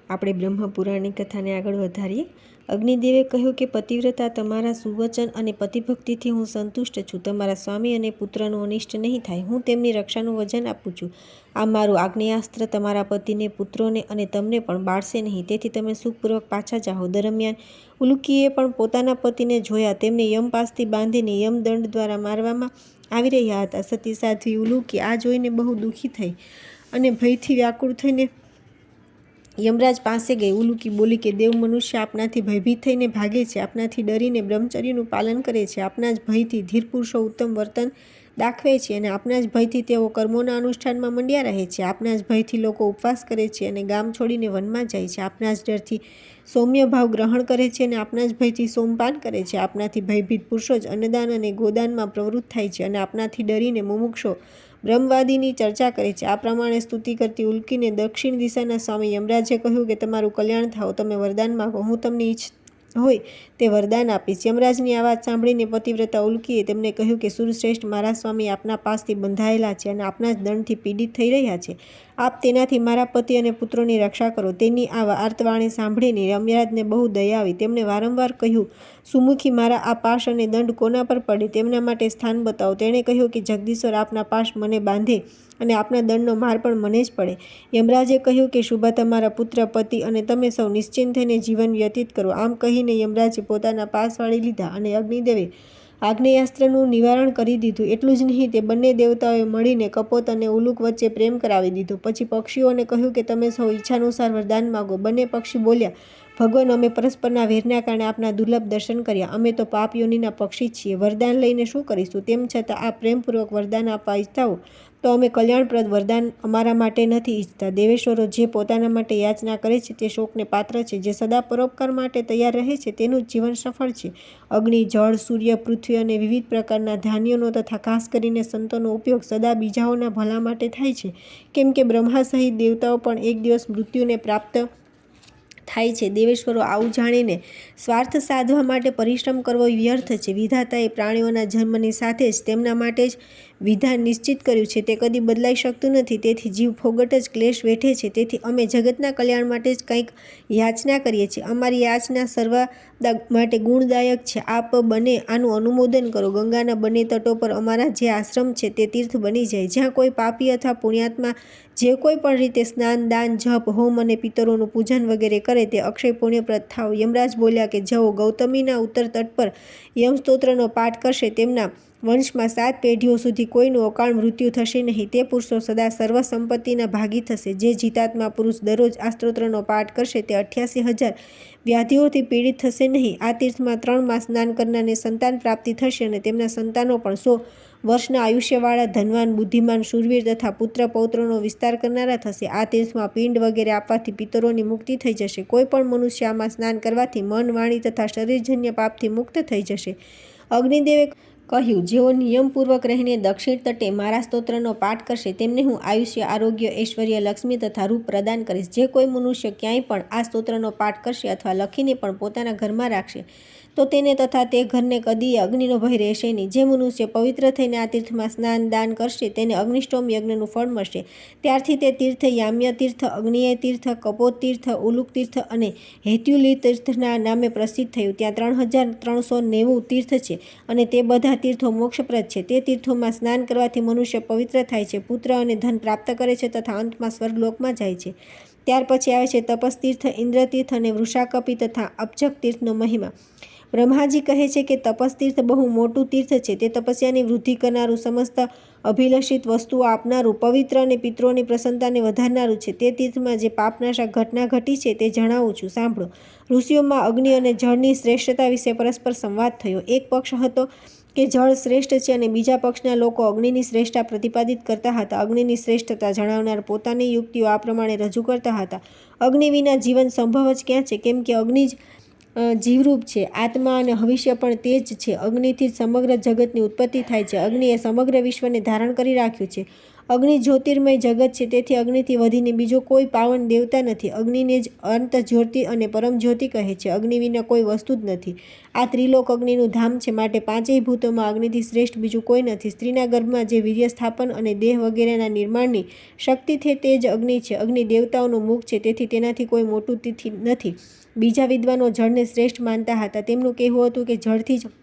આપણે બ્રહ્મપુરાણની કથાને આગળ વધારીએ. અગ્નિદેવે કહ્યું કે પતિવ્રતા, તમારા સુવચન અને પતિભક્તિથી હું સંતુષ્ટ છું. તમારા સ્વામી અને પુત્રનું અનિષ્ટ નહીં થાય. હું તેમની રક્ષાનું વચન આપું છું. આ મારું આગ્નેયાસ્ત્ર તમારા પતિને, પુત્રોને અને તમને પણ બાળશે નહીં. તેથી તમે સુખપૂર્વક પાછા જાઓ. દરમિયાન ઉલુકીએ પણ પોતાના પતિને જોયા. તેમને યમપાસથી બાંધીને યમદંડ દ્વારા મારવામાં આવી રહ્યા હતા. સતી સાધ્વી ઉલુકી આ જોઈને બહુ દુઃખી થઈ અને ભયથી વ્યાકુળ થઈને યમરાજ પાસે ગઈ. ઉલુકી બોલી કે દેવ મનુષ્ય આપનાથી ભયભીત થઈને ભાગે છે, આપનાથી ડરીને બ્રહ્મચર્યનું પાલન કરે છે, આપના જ ભયથી ધીર પુરુષો ઉત્તમ વર્તન દાખવે છે અને આપના જ ભયથી તેઓ કર્મોના અનુષ્ઠાનમાં મંડ્યા રહે છે. આપના જ ભયથી લોકો ઉપવાસ કરે છે અને ગામ છોડીને વનમાં જાય છે. આપના જ ડરથી સૌમ્ય ભાવ ગ્રહણ કરે છે અને આપના જ ભયથી સોમપાન કરે છે. આપનાથી ભયભીત પુરુષો જ અન્નદાન અને ગોદાનમાં પ્રવૃત્ત થાય છે અને આપનાથી ડરીને મુમુક્ષો બ્રહ્મવાદીની ચર્ચા કરે છે. આ પ્રમાણે સ્તુતિ કરતી ઉલ્કીને દક્ષિણ દિશાના સ્વામી યમરાજે કહ્યું કે તમારું કલ્યાણ થાઓ, તમે વરદાન માગો, હું તમને ઈચ્છ હોય તે વરદાન આપીશ. યમરાજની આ વાત સાંભળીને પતિવ્રતા ઉલ્કીએ તેમને કહ્યું કે સુરશ્રેષ્ઠ, મારા સ્વામી આપના પાસથી બંધાયેલા છે અને આપના જ દંડથી પીડિત થઈ રહ્યા છે. આપ તેનાથી મારા પતિ અને પુત્રોની રક્ષા કરો. તેની આ આર્તવાણી સાંભળીને યમરાજને બહુ દયા આવી. તેમણે વારંવાર કહ્યું, સુમુખી, મારા આ પાશ અને દંડ કોના પર પડે? તેમના માટે સ્થાન બતાવો. તેણે કહ્યું કે જગદીશ્વર, આપના પાશ મને બાંધે અને આપના દંડનો માર પણ મને જ પડે. યમરાજે કહ્યું કે શુભા, તમારા પુત્ર, પતિ અને તમે સૌ નિશ્ચિંત થઈને જીવન વ્યતીત કરો. આમ કહીને યમરાજે પોતાના પાસ વાળી લીધા અને અગ્નિદેવે આગ્નેયાસ્ત્રનું નિવારણ કરી દીધું. એટલું જ નહીં, તે બંને દેવતાઓએ મળીને કપોત અને ઉલુક વચ્ચે પ્રેમ કરાવી દીધો. પછી પક્ષીઓને કહ્યું કે તમે સૌ ઈચ્છાનુસાર વરદાન માગો. બંને પક્ષી બોલ્યા, ભગવાન, અમે પરસ્પરના વેરના કારણે આપના દુર્લભ દર્શન કર્યા. અમે તો પાપ યોનિના પક્ષી છીએ. વરદાન લઈને શું કરીશું? તેમ છતાં આપ પ્રેમપૂર્વક વરદાન આપવા ઈચ્છતા હો તો અમે કલ્યાણપ્રદ વરદાન અમારા માટે નથી ઈચ્છતા. દેવેશ્વરો, જે પોતાના માટે યાચના કરે છે તે શોકને પાત્ર છે. જે સદા પરોપકાર માટે તૈયાર રહે છે તેનું જ જીવન સફળ છે. અગ્નિ, જળ, સૂર્ય, પૃથ્વી અને વિવિધ પ્રકારના ધાન્યોનો તથા ખાસ કરીને સંતોનો ઉપયોગ સદા બીજાઓના ભલા માટે થાય છે, કેમ કે બ્રહ્મા સહિત દેવતાઓ પણ એક દિવસ મૃત્યુને પ્રાપ્ત થાય છે. દેવેશ્વરો, આવું જાણીને સ્વાર્થ સાધવા માટે પરિશ્રમ કરવો વ્યર્થ છે. વિધાતાએ પ્રાણીઓના જન્મની સાથે જ તેમના માટે જ વિધાન નિશ્ચિત કર્યું છે. તે કદી બદલાઈ શકતું નથી. તેથી જીવ ફોગટ જ ક્લેશ વેઠે છે. તેથી અમે જગતના કલ્યાણ માટે જ કંઈક યાચના કરીએ છીએ. અમારી યાચના સર્વદા માટે ગુણદાયક છે. આપ બને આનું અનુમોદન કરો. ગંગાના બંને તટો પર અમારા જે આશ્રમ છે તે તીર્થ બની જાય. જ્યાં કોઈ પાપી અથવા પુણ્યાત્મા જે કોઈ પણ રીતે સ્નાન, દાન, જપ, હોમ અને પિતરોનું પૂજન વગેરે કરે તે અક્ષય પુણ્યપ્રદ થાવ. યમરાજ બોલ્યા કે જેઓ ગૌતમીના ઉત્તર તટ પર યમસ્તોત્રનો પાઠ કરશે તેમના વંશમાં 7 પેઢીઓ સુધી કોઈનું અકાળ મૃત્યુ થશે નહીં. તે પુરુષો સદા સર્વ સંપત્તિના ભાગી થશે. જે જીતાત્મા પુરુષ દરરોજ આ સ્તોત્રનો પાઠ કરશે તે 88,000 વ્યાધિઓથી પીડિત થશે નહીં. આ તીર્થમાં 3 માસ સ્નાન કરનારને સંતાન પ્રાપ્તિ થશે અને તેમના સંતાનો પણ 100 વર્ષના આયુષ્યવાળા, ધનવાન, બુદ્ધિમાન, શૂરવીર તથા પુત્ર પૌત્રોનો વિસ્તાર કરનારા થશે. આ તીર્થમાં પિંડ વગેરે આપવાથી પિતરોની મુક્તિ થઈ જશે. કોઈ પણ મનુષ્ય આમાં સ્નાન કરવાથી મન, વાણી તથા શરીરજન્ય પાપથી મુક્ત થઈ જશે. અગ્નિદેવે કહ્યું, જેઓ નિયમપૂર્વક રહીને દક્ષિણ તટે મારા સ્તોત્રનો પાઠ કરશે તેમને હું આયુષ્ય, આરોગ્ય, ઐશ્વર્ય, લક્ષ્મી તથા રૂપ પ્રદાન કરીશ. જે કોઈ મનુષ્ય ક્યાંય પણ આ સ્તોત્રનો પાઠ કરશે અથવા લખીને પણ પોતાના ઘરમાં રાખશે તો તેને તથા તે ઘરને કદીય અગ્નિનો ભય રહેશે નહીં. જે મનુષ્ય પવિત્ર થઈને આ તીર્થમાં સ્નાન, દાન કરશે તેને અગ્નિષ્ટોમ યજ્ઞનું ફળ મળશે. ત્યારથી તે તીર્થ યામ્ય તીર્થ, અગ્નિય તીર્થ, કપોત તીર્થ, ઉલુક તીર્થ અને હેત્યુલી તીર્થના નામે પ્રસિદ્ધ થયું. ત્યાં 3,390 તીર્થ છે અને તે બધા તીર્થો મોક્ષપ્રદ છે. તે તીર્થોમાં સ્નાન કરવાથી મનુષ્ય પવિત્ર થાય છે, પુત્ર અને ધન પ્રાપ્ત કરે છે તથા અંતમાં સ્વર્ગલોકમાં જાય છે. ત્યાર પછી આવે છે તપસ્તીર્થ, ઇન્દ્રતીર્થ અને વૃષાકપી તથા અબ્જક તીર્થનો મહિમા. બ્રહ્માજી કહે છે કે તપસ્તીર્થ બહુ મોટું તીર્થ છે. તે તપસ્યાની વૃદ્ધિ કરનારું, સમસ્ત અભિલષિત વસ્તુઓ આપનારું, પવિત્ર અને પિતરોની પ્રસન્નતાને વધારનારું છે. તે તીર્થમાં જે પાપનાશક ઘટના ઘટી છે તે જણાવું છું, સાંભળો. ઋષિઓમાં અગ્નિ અને જળની શ્રેષ્ઠતા વિશે પરસ્પર સંવાદ થયો. એક પક્ષ હતો કે જળ શ્રેષ્ઠ છે અને બીજા પક્ષના લોકો અગ્નિની શ્રેષ્ઠતા પ્રતિપાદિત કરતા હતા. અગ્નિની શ્રેષ્ઠતા જણાવનાર પોતાની યુક્તિઓ આ પ્રમાણે રજૂ કરતા હતા. અગ્નિ વિના જીવન સંભવ જ ક્યાં છે, કેમ કે અગ્નિ જ જીવરૂપ છે. આત્મા અને ભવિષ્ય પણ તે જ છે. અગ્નિથી જ સમગ્ર જગતની ઉત્પત્તિ થાય છે. અગ્નિએ સમગ્ર વિશ્વને ધારણ કરી રાખ્યું છે. અગ્નિ જ્યોતિર્મય જગત છે, તેથી અગ્નિથી વધીને બીજો કોઈ પાવન દેવતા નથી. અગ્નિને જ અંત જ્યોતિ અને પરમ જ્યોતિ કહે છે. અગ્નિ વિના કોઈ વસ્તુ જ નથી. આ ત્રિલોક અગ્નિનું ધામ છે, માટે પાંચેય ભૂતોમાં અગ્નિથી શ્રેષ્ઠ બીજું કોઈ નથી. સ્ત્રીના ગર્ભમાં જે વીર્ય સ્થાપન અને દેહ વગેરેના નિર્માણની શક્તિ છે તે જ અગ્નિ છે. અગ્નિ દેવતાઓનું મુખ છે, તેથી તેનાથી કોઈ મોટું તિથિ નથી. બીજા વિદ્વાનો જળને શ્રેષ્ઠ માનતા હતા. તેમનું કહેવું હતું કે જળથી જ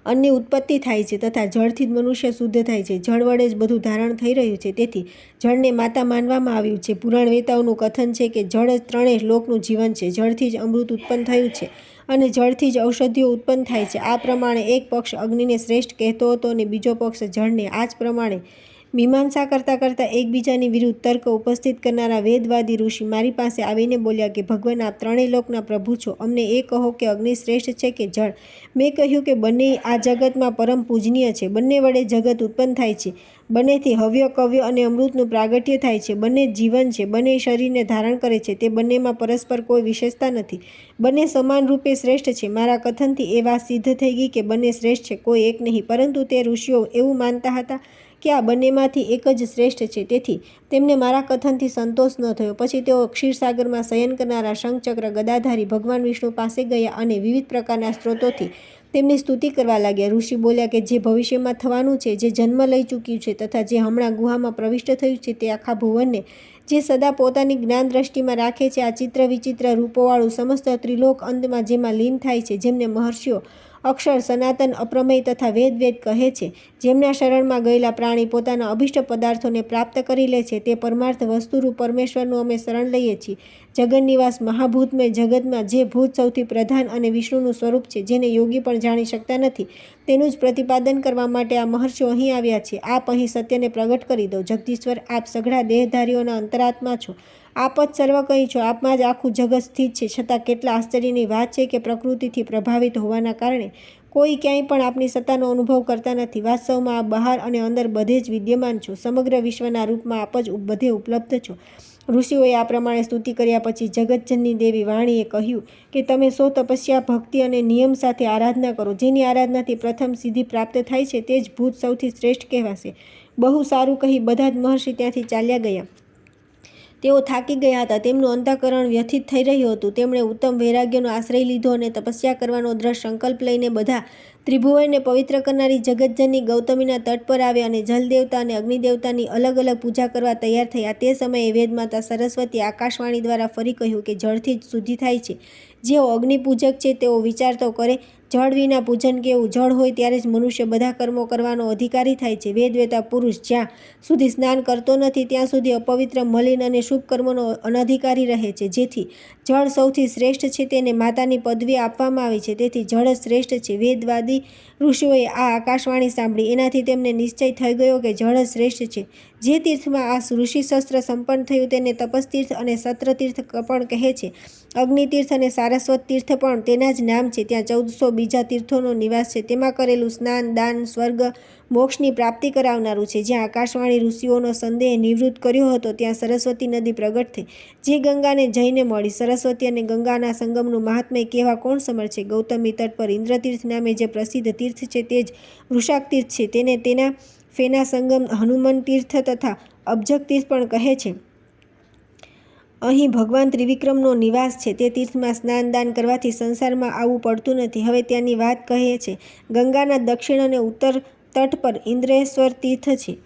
અન્નની ઉત્પત્તિ થાય છે તથા જળથી જ મનુષ્ય શુદ્ધ થાય છે. જળ વડે જ બધું ધારણ થઈ રહ્યું છે, તેથી જળને માતા માનવામાં આવ્યું છે. પુરાણ વેતાઓનું કથન છે કે જળ જ ત્રણેય લોકનું જીવન છે. જળથી જ અમૃત ઉત્પન્ન થયું છે અને જળથી જ ઔષધિઓ ઉત્પન્ન થાય છે. આ પ્રમાણે એક પક્ષ અગ્નિને શ્રેષ્ઠ કહેતો હતો અને બીજો પક્ષ જળને. આ જ પ્રમાણે મીમાંસા કરતાં એકબીજાની વિરુદ્ધ તર્ક ઉપસ્થિત કરનારા વેદવાદી ઋષિ મારી પાસે આવીને બોલ્યા કે ભગવાન, આપ ત્રણેય લોકના પ્રભુ છો. અમને એ કહો કે અગ્નિ શ્રેષ્ઠ છે કે જળ? મેં કહ્યું કે બંને આ જગતમાં પરમ પૂજનીય છે. બંને વડે જગત ઉત્પન્ન થાય છે. બંનેથી હવ્ય, કવ્ય અને અમૃતનું પ્રાગટ્ય થાય છે. બંને જીવન છે. બંને શરીરને ધારણ કરે છે. તે બંનેમાં પરસ્પર કોઈ વિશેષતા નથી. બંને સમાન રૂપે શ્રેષ્ઠ છે. મારા કથનથી એ વાત સિદ્ધ થઈ ગઈ કે બંને શ્રેષ્ઠ છે, કોઈ એક નહીં. પરંતુ તે ઋષિઓ એવું માનતા હતા કે આ બંનેમાંથી એક જ શ્રેષ્ઠ છે, તેથી તેમને મારા કથનથી સંતોષ ન થયો. પછી તેઓ ક્ષીરસાગરમાં શયન કરનારા શંખચક્ર ગદાધારી ભગવાન વિષ્ણુ પાસે ગયા અને વિવિધ પ્રકારના સ્ત્રોતોથી તેમની સ્તુતિ કરવા લાગ્યા. ઋષિ બોલ્યા કે જે ભવિષ્યમાં થવાનું છે, જે જન્મ લઈ ચૂક્યું છે તથા જે હમણાં ગુહામાં પ્રવિષ્ટ થયું છે, તે આખા ભુવનને જે સદા પોતાની જ્ઞાન દ્રષ્ટિમાં રાખે છે, આ ચિત્ર વિચિત્ર રૂપોવાળું સમસ્ત ત્રિલોક અંતમાં જેમાં લીન થાય છે, જેમને મહર્ષિઓ અક્ષર, સનાતન, અપ્રમેય તથા વેદ કહે છે, જેમના શરણમાં ગયેલા પ્રાણી પોતાના અભિષ્ટ પદાર્થોને પ્રાપ્ત કરી લે છે, તે પરમાર્થ વસ્તુરૂપ પરમેશ્વરનું અમે શરણ લઈએ છીએ. જગન્નિવાસ મહાભૂતમય જગતમાં જે ભૂત સૌથી પ્રધાન અને વિષ્ણુનું સ્વરૂપ છે, જેને યોગી પણ જાણી શકતા નથી, તેનું જ પ્રતિપાદન કરવા માટે આ મહર્ષિઓ અહીં આવ્યા છે. આપ અહીં સત્યને પ્રગટ કરી દો. જગદીશ્વર, આપ સઘળા દેહધારીઓના અંતરાત્મા છો. આપ જ સર્વ કંઈ છો. આપમાં જ આખું જગત સ્થિત છે. છતાં કેટલા આશ્ચર્યની વાત છે કે પ્રકૃતિથી પ્રભાવિત હોવાના કારણે કોઈ ક્યાંય પણ આપની સત્તાનો અનુભવ કરતા નથી. વાસ્તવમાં આપ બહાર અને અંદર બધે જ વિદ્યમાન છો. સમગ્ર વિશ્વના રૂપમાં આપ જ બધે ઉપલબ્ધ છો. ઋષિઓએ આ પ્રમાણે સ્તુતિ કર્યા પછી જગતજનની દેવી વાણીએ કહ્યું કે તમે સૌ તપસ્યા, ભક્તિ અને નિયમ સાથે આરાધના કરો. જેની આરાધનાથી પ્રથમ સિદ્ધિ પ્રાપ્ત થાય છે, તે જ ભૂત સૌથી શ્રેષ્ઠ કહેવાશે. બહુ સારું કહી બધા જ મહર્ષિ ત્યાંથી ચાલ્યા ગયા. તેઓ થાકી ગયા હતા. તેમનું અંતઃકરણ વ્યથિત થઈ રહ્યું હતું. તેમણે ઉત્તમ વૈરાગ્યનો આશ્રય લીધો અને તપસ્યા કરવાનો દ્રઢ સંકલ્પ લઈને બધા ત્રિભુવનને પવિત્ર કરનારી જગતજનની ગૌતમીના તટ પર આવ્યા અને જલદેવતા અને અગ્નિદેવતાની અલગ અલગ પૂજા કરવા તૈયાર થયા. તે સમયે વેદમાતા સરસ્વતી આકાશવાણી દ્વારા ફરી કહ્યું કે જળથી જ શુદ્ધિ થાય છે. જેઓ અગ્નિપૂજક છે તેઓ વિચાર તો કરે, જળ વિના પૂજન કેવું? જળ હોય ત્યારે જ મનુષ્ય બધા કર્મો કરવાનો અધિકારી થાય છે. વેદવેતા પુરુષ જ્યાં સુધી સ્નાન કરતો નથી ત્યાં સુધી અપવિત્ર, મલિન અને શુભ કર્મોનો અનધિકારી રહે છે. જેથી જળ સૌથી શ્રેષ્ઠ છે, તેને માતાની પદવી આપવામાં આવી છે, તેથી જળ જ શ્રેષ્ઠ છે. વેદવાદી ઋષિઓએ આ આકાશવાણી સાંભળી. એનાથી તેમને નિશ્ચય થઈ ગયો કે જળ જ શ્રેષ્ઠ છે. જે તીર્થમાં આ ઋષિશસ્ત્ર સંપન્ન થયું તેને તપસ્તીર્થ અને સત્રતીર્થ પણ કહે છે. અગ્નિતીર્થ અને સારસ્વત તીર્થ પણ તેના જ નામ છે. ત્યાં 1400 બીજા તીર્થોનો નિવાસ છે. તેમાં કરેલું સ્નાન, દાન, સ્વર્ગ, મોક્ષની પ્રાપ્તિ કરાવનારું છે. જ્યાં આકાશવાણી ઋષિઓનો સંદેહ નિવૃત્ત કર્યો હતો, ત્યાં સરસ્વતી નદી પ્રગટ થઈ, જે ગંગાને જઈને મળી. સરસ્વતી અને ગંગાના સંગમનું મહાત્મ્ય કહેવા કોણ સમર્થ છે? ગૌતમી તટ પર ઇન્દ્રતીર્થ નામે જે પ્રસિદ્ધ તીર્થ છે, તે જ વૃષાક તીર્થ છે. તેને તેના ફેના સંગમ હનુમન તીર્થ તથા અબ્જક તીર્થ પણ કહે છે. અહીં ભગવાન ત્રિવિક્રમનો નિવાસ છે. તે તીર્થમાં સ્નાન, દાન કરવાથી સંસારમાં આવવું પડતું નથી. હવે ત્યાંની વાત કહે છે. ગંગાના દક્ષિણ અને ઉત્તર તટ પર ઇન્દ્રેશ્વર તીર્થ છે.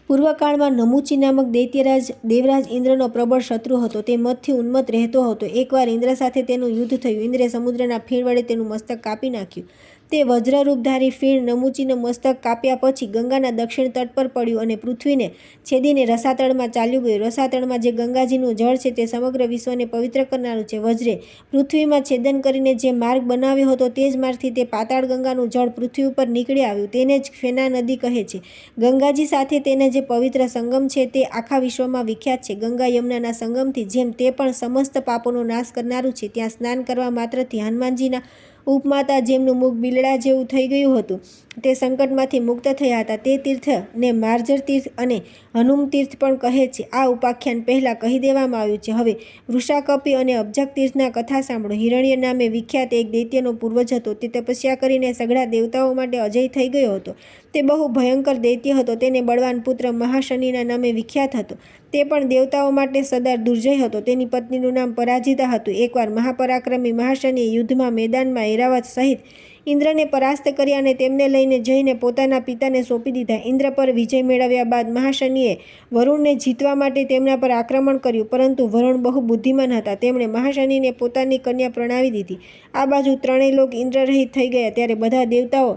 પૂર્વકાળમાં નમુચી નામક દૈત્યરાજ દેવરાજ ઇન્દ્રનો પ્રબળ શત્રુ હતો. તે મદથી ઉન્મત્ત રહેતો હતો. એકવાર ઇન્દ્ર સાથે તેનું યુદ્ધ થયું. ઇન્દ્રે સમુદ્રના ફીણ વડે તેનું મસ્તક કાપી નાખ્યું. તે વજ્રરૂપધારી ફીણ નમુચીનું મસ્તક કાપ્યા પછી ગંગાના દક્ષિણ તટ પર પડ્યું અને પૃથ્વીને છેદીને રસાતળમાં ચાલ્યું ગયું. રસાતળમાં જે ગંગાજીનું જળ છે, તે સમગ્ર વિશ્વને પવિત્ર કરનારું છે. વજ્રે પૃથ્વીમાં છેદન કરીને જે માર્ગ બનાવ્યો હતો, તે જ માર્ગથી તે પાતાળ ગંગાનું જળ પૃથ્વી ઉપર નીકળી આવ્યું. તેને જ ફેના નદી કહે છે. ગંગાજી સાથે તેને જે પવિત્ર સંગમ છે, તે આખા વિશ્વમાં વિખ્યાત છે. ગંગા યમુનાના સંગમથી જેમ તે પણ સમસ્ત પાપોનો નાશ કરનારું છે. ત્યાં સ્નાન કરવા માત્રથી હનુમાનજીના ઉપમાતા જેમનું મુખ બિલડા જેવું થઈ ગયું હતું, તે સંકટમાંથી મુક્ત થયા હતા. તે તીર્થને માર્જર તીર્થ અને હનુમ તીર્થ પણ કહે છે. આ ઉપાખ્યાન પહેલાં કહી દેવામાં આવ્યું છે. હવે વૃષાકપી અને અબ્જક તીર્થના કથા સાંભળો. હિરણ્ય નામે વિખ્યાત એક દૈત્યનો પૂર્વજ હતો. તે તપસ્યા કરીને સઘળા દેવતાઓ માટે અજય થઈ ગયો હતો. તે બહુ ભયંકર દૈત્ય હતો. તેને બળવાન પુત્ર મહાશનિના નામે વિખ્યાત હતો. તે પણ દેવતાઓ માટે સદા દુર્જય હતો. તેની પત્નીનું નામ પરાજિતા હતું. એકવાર મહાપરાક્રમી મહાશનિએ યુદ્ધમાં મેદાનમાં ઐરાવત સહિત ઇન્દ્રને પરાસ્ત કર્યા અને તેમને લઈને જઈને પોતાના પિતાને સોંપી દીધા. ઇન્દ્ર પર વિજય મેળવ્યા બાદ મહાશનિએ વરુણને જીતવા માટે તેમના પર આક્રમણ કર્યું, પરંતુ વરુણ બહુ બુદ્ધિમાન હતા. તેમણે મહાશનિને પોતાની કન્યા પ્રણાવી દીધી. આ બાજુ ત્રણેય લોક ઇન્દ્રરહિત થઈ ગયા. ત્યારે બધા દેવતાઓ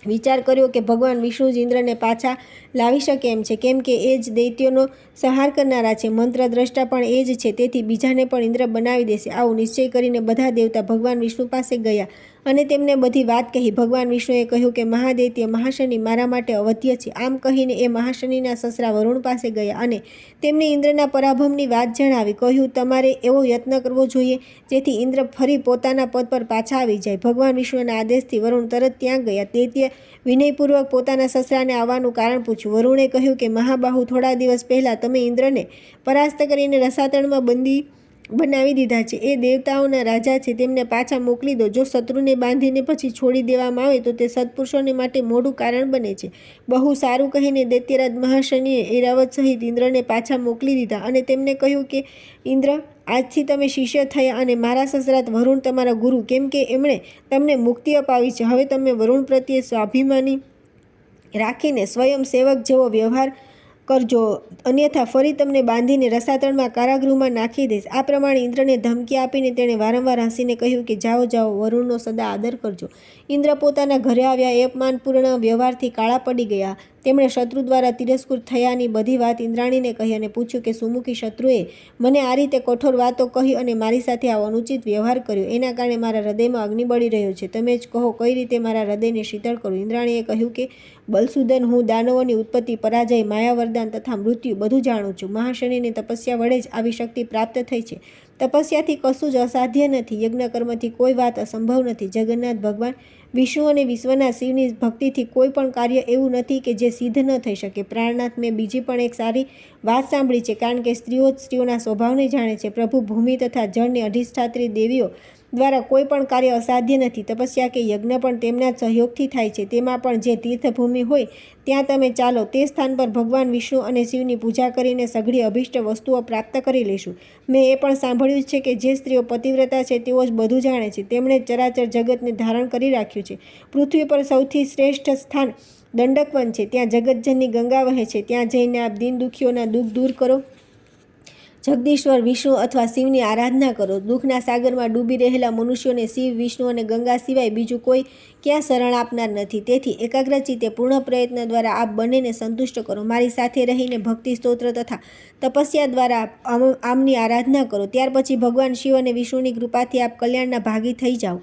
વિચાર કર્યો કે ભગવાન વિષ્ણુ જ ઇન્દ્રને પાછા લાવી શકે એમ છે, કેમ કે એ જ દૈત્યોનો સંહાર કરનારા છે. મંત્રદ્રષ્ટા પણ એ જ છે, તેથી બીજાને પણ ઇન્દ્ર બનાવી દેશે. આવું નિશ્ચય કરીને બધા દેવતા ભગવાન વિષ્ણુ પાસે ગયા અને તેમને બધી વાત કહી. ભગવાન વિષ્ણુએ કહ્યું કે મહાદૈત્ય મહાશનિ મારા માટે અવધ્ય છે. આમ કહીને એ મહાશનિના સસરા વરુણ પાસે ગયા અને તેમને ઇન્દ્રના પરાભવની વાત જણાવી. કહ્યું, તમારે એવો યત્ન કરવો જોઈએ જેથી ઇન્દ્ર ફરી પોતાના પદ પર પાછા આવી જાય. ભગવાન વિષ્ણુના આદેશથી વરુણ તરત ત્યાં ગયા. દૈત્ય વિનયપૂર્વક પોતાના સસરાને આવવાનું કારણ પૂછ્યું. વરુણે કહ્યું કે મહાબાહુ, થોડા દિવસ પહેલાં તમે ઇન્દ્રને પરાસ્ત કરીને રસાતળમાં બંદી બનાવી દીધા છે. એ દેવતાઓના રાજા છે. તેમને પાછા મોકલી દો. જો શત્રુને બાંધીને પછી છોડી દેવામાં આવે તો તે સત્પુરુષોને માટે મોટું કારણ બને છે. બહુ સારું કહીને દૈત્યરાજ મહાશનિએ ઐરાવત સહિત ઇન્દ્રને પાછા મોકલી દીધા અને તેમને કહ્યું કે ઇન્દ્ર, આજથી તમે શિષ્ય થયા અને મારા સસરા વરુણ તમારા ગુરુ, કેમ કે એમણે તમને મુક્તિ અપાવી છે. હવે તમે વરુણ પ્રત્યે સ્વાભિમાની રાખીને સ્વયં સેવક જેવો વ્યવહાર કરજો, અન્યથા ફરી તમને બાંધીને રસાતળમાં કારાગૃહમાં નાખી દઈશ. આ પ્રમાણે ઇન્દ્રને ધમકી આપીને તેણે વારંવાર હસીને કહ્યું કે જાઓ જાઓ, વરુણનો સદા આદર કરજો. ઇન્દ્ર પોતાના ઘરે આવ્યા. એ અપમાનપૂર્ણ વ્યવહારથી કાળા પડી ગયા. તેમણે શત્રુ દ્વારા તિરસ્કૃત થયાની બધી વાત ઇન્દ્રાણીને કહી અને પૂછ્યું કે સુમુખી શત્રુએ મને આ રીતે કઠોર વાતો કહી અને મારી સાથે આવો અનુચિત વ્યવહાર કર્યો. એના કારણે મારા હૃદયમાં અગ્નિ બળી રહ્યો છે. તમે જ કહો કઈ રીતે મારા હૃદયને શીતળ કરું. ઇન્દ્રાણીએ કહ્યું કે બલસુદન, હું દાનવોની ઉત્પત્તિ, પરાજય, માયાવરદાન તથા મૃત્યુ બધું જાણું છું. મહાશનિની તપસ્યા વડે જ આવી શક્તિ પ્રાપ્ત થઈ છે. તપસ્યાથી કશું જ અસાધ્ય નથી. યજ્ઞ કર્મથી કોઈ વાત અસંભવ નથી. જગન્નાથ ભગવાન વિષ્ણુ અને વિશ્વના શિવની ભક્તિથી કોઈ પણ કાર્ય એવું નથી કે જે સિદ્ધ ન થઈ શકે. પ્રાણનાથ, મેં બીજી પણ એક સારી વાત સાંભળી છે, કારણ કે સ્ત્રીઓ જ સ્ત્રીઓના સ્વભાવને જાણે છે. પ્રભુ ભૂમિ તથા જળની અધિષ્ઠાત્રી દેવીઓ દ્વારા કોઈ પણ કાર્ય અસાધ્ય નથી. તપસ્યા કે યજ્ઞ પણ તેમના જ સહયોગથી થાય છે. તેમાં પણ જે તીર્થભૂમિ હોય ત્યાં તમે ચાલો. તે સ્થાન પર ભગવાન વિષ્ણુ અને શિવની પૂજા કરીને સઘળી અભિષ્ટ વસ્તુઓ પ્રાપ્ત કરી લઈશું. મેં એ પણ સાંભળ્યું છે કે જે સ્ત્રીઓ પતિવ્રતા છે તેઓ જ બધું જાણે છે. તેમણે ચરાચર જગતને ધારણ કરી રાખ્યું છે. પૃથ્વી પર સૌથી શ્રેષ્ઠ સ્થાન દંડકવન છે. ત્યાં જગતજનની ગંગા વહે છે. ત્યાં જઈને આપ દીન દુખીઓના દુઃખ દૂર કરો. જગદીશ્વર વિષ્ણુ અથવા શિવની આરાધના કરો. દુઃખના સાગરમાં ડૂબી રહેલા મનુષ્યોને શિવ, વિષ્ણુ અને ગંગા સિવાય બીજું કોઈ ક્યાં શરણ આપનાર નથી. તેથી એકાગ્રચિત્તે પૂર્ણ પ્રયત્ન દ્વારા આપ બંનેને સંતુષ્ટ કરો. મારી સાથે રહીને ભક્તિ સ્તોત્ર તથા તપસ્યા દ્વારા આમની આરાધના કરો. ત્યાર પછી ભગવાન શિવ અને વિષ્ણુની કૃપાથી આપ કલ્યાણના ભાગી થઈ જાઓ.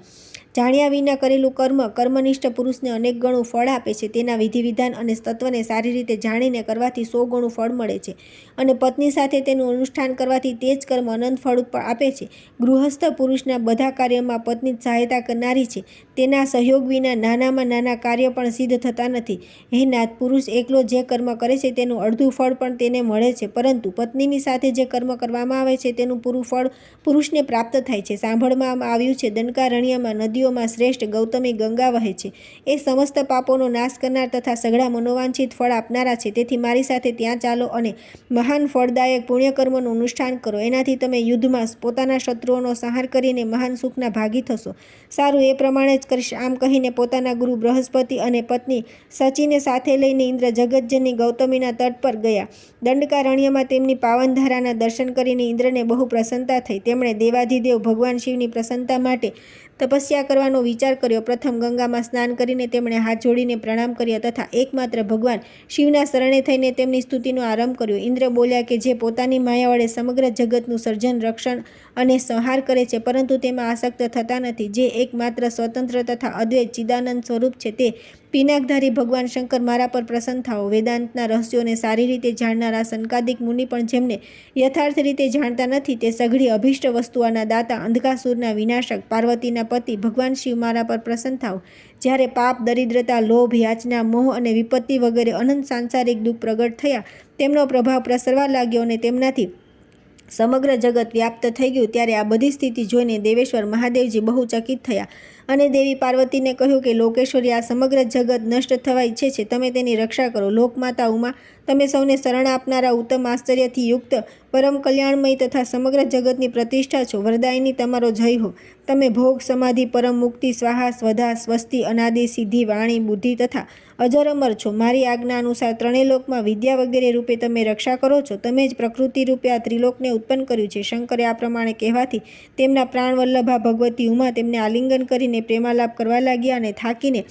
જાણ્યા વિના કરેલું કર્મ કર્મનિષ્ઠ પુરુષને અનેક ગણું ફળ આપે છે. તેના વિધિ વિધાન અને તત્વને સારી રીતે જાણીને કરવાથી 100 ગણું ફળ મળે છે અને પત્ની સાથે તેનું અનુષ્ઠાન કરવાથી તે જ કર્મ અનંત ફળ આપે છે. ગૃહસ્થ પુરુષના બધા કાર્યમાં પત્ની જ સહાયતા કરનારી છે. તેના સહયોગ વિના નાનામાં નાના કાર્ય પણ સિદ્ધ થતા નથી. હે નાથ, પુરુષ એકલો જે કર્મ કરે છે તેનું અડધું ફળ પણ તેને મળે છે, પરંતુ પત્નીની સાથે જે કર્મ કરવામાં આવે છે તેનું પૂરું ફળ પુરુષને પ્રાપ્ત થાય છે. સાંભળવામાં આવ્યું છે, દંડકારણ્યમાં નદીઓમાં શ્રેષ્ઠ ગૌતમી ગંગા વહે છે. એ સમસ્ત પાપોનો નાશ કરનાર તથા સઘળા મનોવાંછિત ફળ આપનારા છે. તેથી મારી સાથે ત્યાં ચાલો અને મહાન ફળદાયક પુણ્યકર્મનું અનુષ્ઠાન કરો. એનાથી તમે યુદ્ધમાં પોતાના શત્રુઓનો સંહાર કરીને મહાન સુખના ભાગી થશો. સારું, એ પ્રમાણે જ કરીશ. આમ કહીને પોતાના ગુરુ બૃહસ્પતિ અને પત્ની સચીને સાથે લઈને ઇન્દ્ર જગતજનની ગૌતમીના તટ પર ગયા. દંડકારણ્યમાં તેમની પાવનધારાના દર્શન કરીને ઇન્દ્રને બહુ પ્રસન્નતા થઈ. તેમણે દેવાધિદેવ ભગવાન શિવની પ્રસન્નતા માટે તપસ્યા કરવાનો વિચાર કર્યો. પ્રથમ ગંગામાં સ્નાન કરીને તેમણે હાથ જોડીને પ્રણામ કર્યા તથા એકમાત્ર ભગવાન શિવના શરણે થઈને તેમની સ્તુતિનો આરંભ કર્યો. ઇન્દ્ર બોલ્યા કે જે પોતાની માયા વડે સમગ્ર જગતનું સર્જન, રક્ષણ અને સંહાર કરે છે, પરંતુ તેમાં આસક્ત થતા નથી. જે એકમાત્ર સ્વતંત્ર તથા અદ્વૈત ચિદાનંદ સ્વરૂપ છે, તે પિનાકધારી ભગવાન શંકર, મારા પર પ્રસન્ન થાઓ. વેદાંતના રહસ્યોને સારી રીતે જાણનારા સનકાદિક મુનિ પણ જેમને યથાર્થ રીતે જાણતા નથી, તે સઘળી અભિષ્ટ વસ્તુઓના દાતા, અંધકાસુરના વિનાશક, પાર્વતીના પતિ ભગવાન શિવ, મારા પર પ્રસન્ન થાઓ. જ્યારે પાપ, દરિદ્રતા, લોભ, યાચના, મોહ અને વિપત્તિ વગેરે અનંત સાંસારિક દુઃખ પ્રગટ થયા, તેમનો પ્રભાવ પ્રસરવા લાગ્યો અને તેમનાથી સમગ્ર જગત વ્યાપ્ત થઈ ગયું, ત્યારે આ બધી સ્થિતિ જોઈને દેવેશ્વર મહાદેવજી બહુ ચકિત થયા અને દેવી પાર્વતીને કહ્યું કે લોકેશ્વરી, આ સમગ્ર જગત નષ્ટ થવા ઈચ્છે છે, તમે તેની રક્ષા કરો. લોકમાતા ઉમા, તમે સૌને શરણ આપનારા, ઉત્તમ આશ્ચર્યથી યુક્ત, પરમ કલ્યાણમય તથા સમગ્ર જગતની પ્રતિષ્ઠા છો. વરદાયિની, તમારો જય હો. તમે ભોગ, સમાધિ, પરમ મુક્તિ, સ્વાહા, સ્વધા, સ્વસ્તિ, અનાદિ, સિદ્ધિ, વાણી, બુદ્ધિ તથા અજર અમર છો. મારી આજ્ઞા અનુસાર ત્રણેય લોકમાં વિદ્યા વગેરે રૂપે તમે રક્ષા કરો છો. તમે જ પ્રકૃતિ રૂપે આ ત્રિલોકને ઉત્પન્ન કર્યું છે. શંકરે આ પ્રમાણે કહેવાથી તેમના પ્રાણવલ્લભા ભગવતી ઉમા તેમને આલિંગન કરીને પ્રેમાલાપ કરવા લાગ્યા અને થાકીને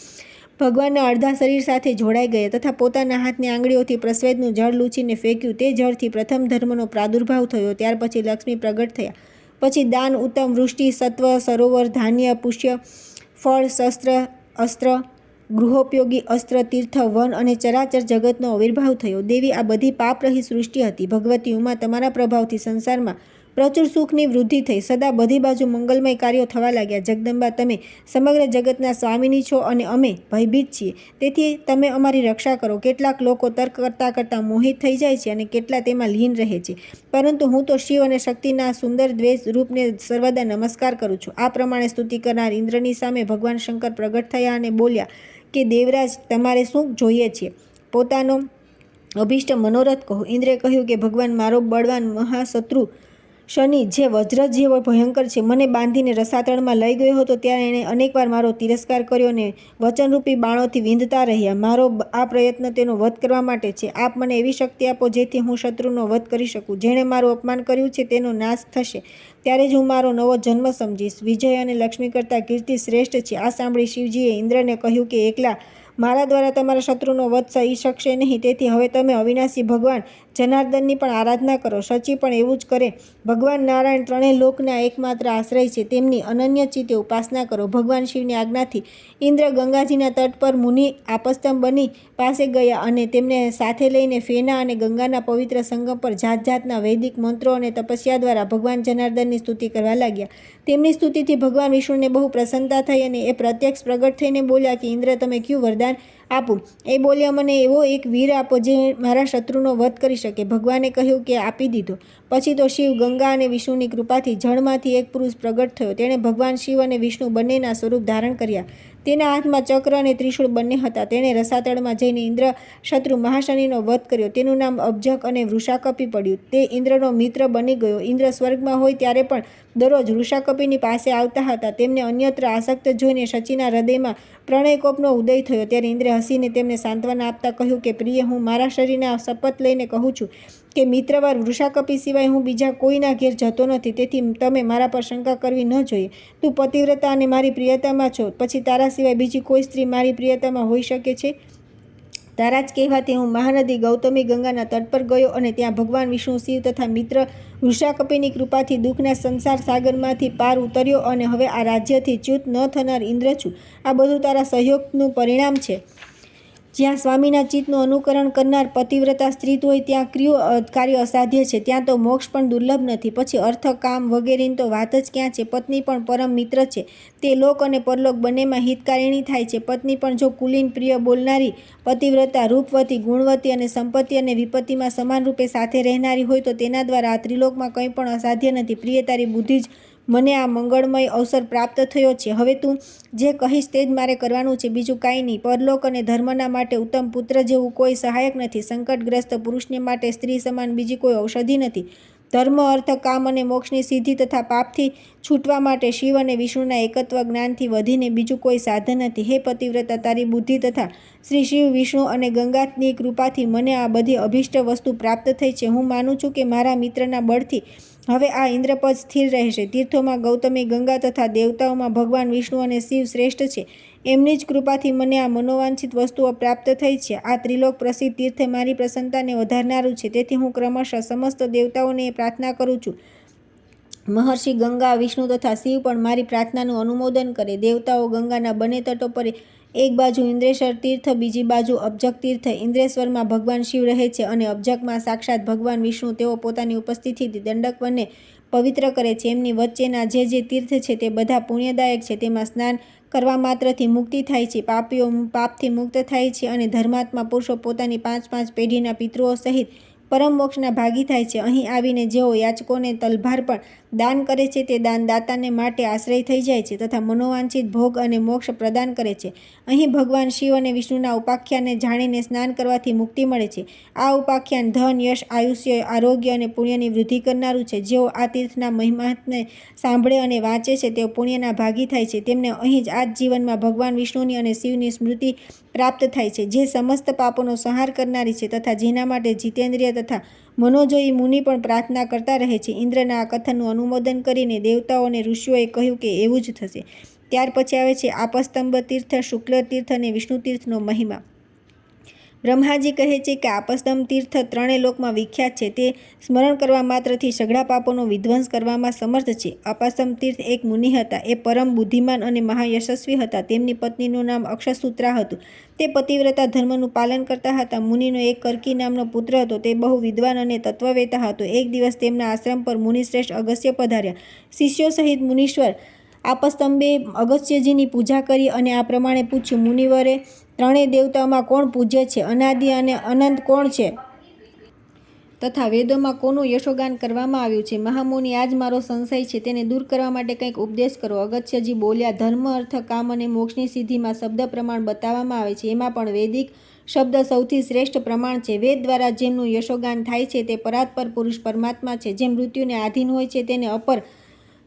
ભગવાનના અડધા શરીર સાથે જોડાઈ ગયા તથા પોતાના હાથની આંગળીઓથી પ્રસ્વેદનું જળ લૂછીને ફેંક્યું. તે જળથી પ્રથમ ધર્મનો પ્રાદુર્ભાવ થયો. ત્યાર પછી લક્ષ્મી પ્રગટ થયા. પછી દાન, ઉત્તમ વૃષ્ટિ, સત્વ, સરોવર, ધાન્ય, પુષ્ય, ફળ, શસ્ત્ર, અસ્ત્ર, ગૃહોપયોગી અસ્ત્ર, તીર્થ, વન અને ચરાચર જગતનો આવિર્ભાવ થયો. દેવી, આ બધી પાપરહિત સૃષ્ટિ હતી. ભગવતી ઉમા, તમારા પ્રભાવથી સંસારમાં પ્રચુર સુખની વૃદ્ધિ થઈ. સદા બધી બાજુ મંગલમય કાર્યો થવા લાગ્યા. જગદંબા, તમે સમગ્ર જગતના સ્વામિની છો અને અમે ભયભીત છીએ, તેથી તમે અમારી રક્ષા કરો. કેટલાક લોકો તર્ક કરતાં કરતાં મોહિત થઈ જાય છે અને કેટલા તેમાં લીન રહે છે, પરંતુ હું તો શિવ અને શક્તિના સુંદર દ્વેષ રૂપને સર્વદા નમસ્કાર કરું છું. આ પ્રમાણે સ્તુતિ કરનાર ઇન્દ્રની સામે ભગવાન શંકર પ્રગટ થયા અને બોલ્યા કે દેવરાજ, તમારે શું જોઈએ છે? પોતાનો અભિષ્ટ મનોરથ કહો. ઇન્દ્રે કહ્યું કે ભગવાન, મારો બળવાન મહાશત્રુ શનિ, જે વજ્ર જેવો ભયંકર છે, મને બાંધીને રસાતળમાં લઈ ગયો હતો. ત્યારે એણે અનેકવાર મારો તિરસ્કાર કર્યો અને વચનરૂપી બાણોથી વિંધતા રહ્યા. મારો આ પ્રયત્ન તેનો વધ કરવા માટે છે. આપ મને એવી શક્તિ આપો જેથી હું શત્રુનો વધ કરી શકું. જેણે મારું અપમાન કર્યું છે તેનો નાશ થશે, ત્યારે જ હું મારો નવો જન્મ સમજીશ. વિજય અને લક્ષ્મી કરતાં કીર્તિ શ્રેષ્ઠ છે. આ સાંભળી શિવજીએ ઇન્દ્રને કહ્યું કે એકલા મારા દ્વારા તમારા શત્રુનો વધ થઈ શકશે નહીં, તેથી હવે તમે અવિનાશી ભગવાન જનાર્દનની પણ આરાધના કરો. શચી પણ એવું જ કરે. ભગવાન નારાયણ ત્રણેય લોકના એકમાત્ર આશ્રય છે, તેમની અનન્ય ચિત્તે ઉપાસના કરો. ભગવાન શિવની આજ્ઞાથી ઇન્દ્ર ગંગાજીના તટ પર મુનિ આપસ્તંભ બની પાસે ગયા અને તેમને સાથે લઈને ફેના અને ગંગાના પવિત્ર સંગમ પર જાત જાતના વૈદિક મંત્રો અને તપસ્યા દ્વારા ભગવાન જનાર્દનની સ્તુતિ કરવા લાગ્યા. તેમની સ્તુતિથી ભગવાન વિષ્ણુને બહુ પ્રસન્નતા થઈ અને એ પ્રત્યક્ષ પ્રગટ થઈને બોલ્યા કે ઇન્દ્ર, તમે કયું વરદાન આપું? એ બોલ્યા, મને એવો એક વીર આપો જે મારા શત્રુનો વધ કરી શકે. ભગવાને કહ્યું કે આપી દીધો. પછી તો શિવ, ગંગા અને વિષ્ણુની કૃપાથી જળમાંથી એક પુરુષ પ્રગટ થયો. તેણે ભગવાન શિવ અને વિષ્ણુ બંનેના સ્વરૂપ ધારણ કર્યા. તેના હાથમાં ચક્ર અને ત્રિશૂળ બંને હતા. તેણે રસાતળમાં જઈને ઇન્દ્ર શત્રુ મહાશનિનો વધ કર્યો. તેનું નામ અબ્જક અને વૃષાકપી પડ્યું. તે ઇન્દ્રનો મિત્ર બની ગયો. ઇન્દ્ર સ્વર્ગમાં હોય ત્યારે પણ દરરોજ વૃષાકપીની પાસે આવતા હતા. તેમને અન્યત્ર આસક્ત જોઈને શચીના હૃદયમાં પ્રણયકોપનો ઉદય થયો. ત્યારે ઇન્દ્રે હસીને તેમને સાંત્વના આપતા કહ્યું કે પ્રિય, હું મારા શરીરના શપથ લઈને કહું છું કે મિત્રવર વૃષાકપી સિવાય હું બીજા કોઈના ઘેર જતો નથી, તેથી તમે મારા પર શંકા કરવી ન જોઈએ. તું પતિવ્રતા અને મારી પ્રિયતામાં છો, પછી તારા સિવાય બીજી કોઈ સ્ત્રી મારી પ્રિયતામાં હોઈ શકે છે? તારા જ કહેવાથી હું મહાનદી ગૌતમી ગંગાના તટ પર ગયો અને ત્યાં ભગવાન વિષ્ણુ, શિવ તથા મિત્ર વૃષાકપીની કૃપાથી દુઃખના સંસાર સાગરમાંથી પાર ઉતર્યો અને હવે આ રાજ્યથી ચ્યુત ન થનાર ઇન્દ્ર છું. આ બધું તારા સહયોગનું પરિણામ છે. જ્યાં સ્વામીના ચિત્તનું અનુકરણ કરનાર પતિવ્રતા સ્ત્રી હોય ત્યાં કાર્ય અસાધ્ય છે, ત્યાં તો મોક્ષ પણ દુર્લભ નથી. પછી અર્થ, કામ વગેરેની તો વાત જ ક્યાં છે. પત્ની પણ પરમ મિત્ર છે, તે લોક અને પરલોક બંનેમાં હિતકારિણી થાય છે. પત્ની પણ જો કુલીન, પ્રિય બોલનારી, પતિવ્રતા, રૂપવતી, ગુણવતી અને સંપત્તિ અને વિપત્તિમાં સમાન રૂપે સાથે રહેનારી હોય તો તેના દ્વારા આ ત્રિલોકમાં કંઈ પણ અસાધ્ય નથી. પ્રિય, તારી બુદ્ધિ જ મને આ મંગળમય અવસર પ્રાપ્ત થયો છે. હવે તું જે કહીશ તે જ મારે કરવાનું છે, બીજું કાંઈ નહીં. પરલોક અને ધર્મના માટે ઉત્તમ પુત્ર જેવું કોઈ સહાયક નથી. સંકટગ્રસ્ત પુરુષને માટે સ્ત્રી સમાન બીજી કોઈ ઔષધિ નથી. ધર્મ, અર્થ, કામ અને મોક્ષની સિદ્ધિ તથા પાપથી છૂટવા માટે શિવ અને વિષ્ણુના એકત્વ જ્ઞાનથી વધીને બીજું કોઈ સાધન નથી. હે પતિવ્રતા, તારી બુદ્ધિ તથા શ્રી શિવ, વિષ્ણુ અને ગંગાની કૃપાથી મને આ બધી અભિષ્ટ વસ્તુ પ્રાપ્ત થઈ છે. હું માનું છું કે મારા મિત્રના બળથી હવે આ ઇન્દ્રપદ સ્થિર રહેશે. તીર્થોમાં ગૌતમી ગંગા તથા દેવતાઓમાં ભગવાન વિષ્ણુ અને શિવ શ્રેષ્ઠ છે. એમની જ કૃપાથી મને આ મનોવાંછિત વસ્તુઓ પ્રાપ્ત થઈ છે. આ ત્રિલોક પ્રસિદ્ધ તીર્થ મારી પ્રસન્નતાને વધારનારું છે, તેથી હું ક્રમશઃ સમસ્ત દેવતાઓને પ્રાર્થના કરું છું. મહર્ષિ ગંગા, વિષ્ણુ તથા શિવ પણ મારી પ્રાર્થનાનું અનુમોદન કરે. દેવતાઓ ગંગાના બંને તટો પર એક બાજુ ઇન્દ્રેશ્વર તીર્થ, બીજી બાજુ અબ્જક તીર્થ. ઇન્દ્રેશ્વરમાં ભગવાન શિવ રહે છે અને અબ્જકમાં સાક્ષાત ભગવાન વિષ્ણુ. તેઓ પોતાની ઉપસ્થિતિથી દંડક વનને પવિત્ર કરે છે. એમની વચ્ચેના જે તીર્થ છે તે બધા પુણ્યદાયક છે. તેમાં સ્નાન કરવા માત્રથી મુક્તિ થાય છે. પાપીઓ પાપથી મુક્ત થાય છે અને ધર્માત્મા પુરુષો પોતાની 5 પેઢીના પિતૃઓ સહિત પરમ મોક્ષના ભાગી થાય છે. અહીં આવીને જેઓ યાચકોને તલભાર પણ દાન કરે છે તે દાન દાતાને માટે આશ્રય થઈ જાય છે તથા મનોવાંછિત ભોગ અને મોક્ષ પ્રદાન કરે છે. અહીં ભગવાન શિવ અને વિષ્ણુના ઉપાખ્યાનને જાણીને સ્નાન કરવાથી મુક્તિ મળે છે. આ ઉપાખ્યાન ધન, યશ, આયુષ્ય, આરોગ્ય અને પુણ્યની વૃદ્ધિ કરનારું છે. જેઓ આ તીર્થના મહિમાને સાંભળે અને વાંચે છે તેઓ પુણ્યના ભાગી થાય છે. તેમને અહીં જ આ જ જીવનમાં ભગવાન વિષ્ણુની અને શિવની સ્મૃતિ પ્રાપ્ત થાય છે, જે સમસ્ત પાપોનો સંહાર કરનારી છે તથા જેના માટે જીતેન્દ્રિય તથા મનોજયી મુનિ પણ પ્રાર્થના કરતા રહે છે. ઇન્દ્રના આ કથનનું અનુમોદન કરીને દેવતાઓ અને ઋષિઓએ કહ્યું કે એવું જ થશે. ત્યાર પછી આવે છે આપસ્તંભ તીર્થ, શુક્લ તીર્થ અને વિષ્ણુ તીર્થનો મહિમા. બ્રહ્માજી કહે છે કે આપસ્તંભ તીર્થ ત્રણેય લોકમાં વિખ્યાત છે. તે સ્મરણ કરવા માત્રથી સઘળા પાપોનો વિધ્વંસ કરવામાં સમર્થ છે. આપસ્તંભ તીર્થ એક મુનિ હતા. એ પરમ બુદ્ધિમાન અને મહાયશસ્વી હતા. તેમની પત્નીનું નામ અક્ષસૂત્રા હતું. તે પતિવ્રતા ધર્મનું પાલન કરતા હતા. મુનિનો એક કર્કી નામનો પુત્ર હતો. તે બહુ વિદ્વાન અને તત્વવેતા હતો. એક દિવસ તેમના આશ્રમ પર મુનિશ્રેષ્ઠ અગસ્ત્ય પધાર્યા. શિષ્યો સહિત મુનીશ્વર આપસ્તંભે અગસ્ત્યજીની પૂજા કરી અને આ પ્રમાણે પૂછ્યું: મુનિવરે, ત્રણેય દેવતાઓમાં કોણ પૂજ્ય છે? અનાદિ અને અનંત કોણ છે? તથા વેદોમાં કોનું યશોગાન કરવામાં આવ્યું છે? મહામુનિ, આ જ મારો સંશય છે. તેને દૂર કરવા માટે કંઈક ઉપદેશ કરો. અગસ્ત્યજી બોલ્યા: ધર્મ, અર્થ, કામ અને મોક્ષની સિદ્ધિમાં શબ્દ પ્રમાણ બતાવવામાં આવે છે. એમાં પણ વૈદિક શબ્દ સૌથી શ્રેષ્ઠ પ્રમાણ છે. વેદ દ્વારા જેમનું યશોગાન થાય છે તે પરાત્પર પુરુષ પરમાત્મા છે. જે મૃત્યુને આધીન હોય છે તેને અપર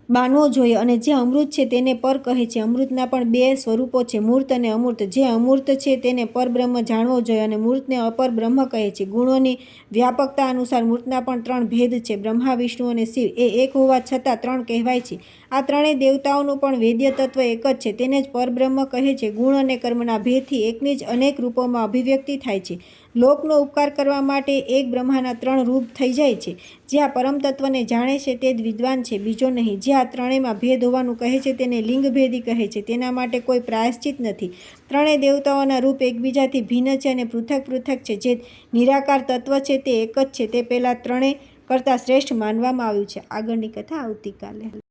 માનવો જોઈએ અને જે અમૃત છે તેને પર કહે છે. અમૃતના પણ બે સ્વરૂપો છે, મૂર્ત અને અમૂર્ત. જે અમૂર્ત છે તેને પરબ્રહ્મ જાણવો જોઈએ અને મૂર્તને અપર બ્રહ્મ કહે છે. ગુણોની વ્યાપકતા અનુસાર મૂર્તના પણ 3 ભેદ છે. બ્રહ્મા, વિષ્ણુ અને શિવ એ એક હોવા છતાં 3 કહેવાય છે. આ ત્રણેય દેવતાઓનું પણ વેદ્ય તત્વ એક જ છે. તેને જ પરબ્રહ્મ કહે છે. ગુણ અને કર્મના ભેદથી એકની જ અનેક રૂપોમાં અભિવ્યક્તિ થાય છે. લોકનો ઉપકાર કરવા માટે એક બ્રહ્માના 3 રૂપ થઈ જાય છે. જે આ પરમ તત્વને જાણે છે તે જ વિદ્વાન છે, બીજો નહીં. જે આ ત્રણેયમાં ભેદ હોવાનું કહે છે તેને લિંગભેદી કહે છે. તેના માટે કોઈ પ્રાયશ્ચિત નથી. ત્રણેય દેવતાઓના રૂપ એકબીજાથી ભિન્ન છે અને પૃથક પૃથક છે. જે નિરાકાર તત્વ છે તે એક જ છે. તે પેલા ત્રણેય કરતાં શ્રેષ્ઠ માનવામાં આવ્યું છે. આગળની કથા આવતીકાલે.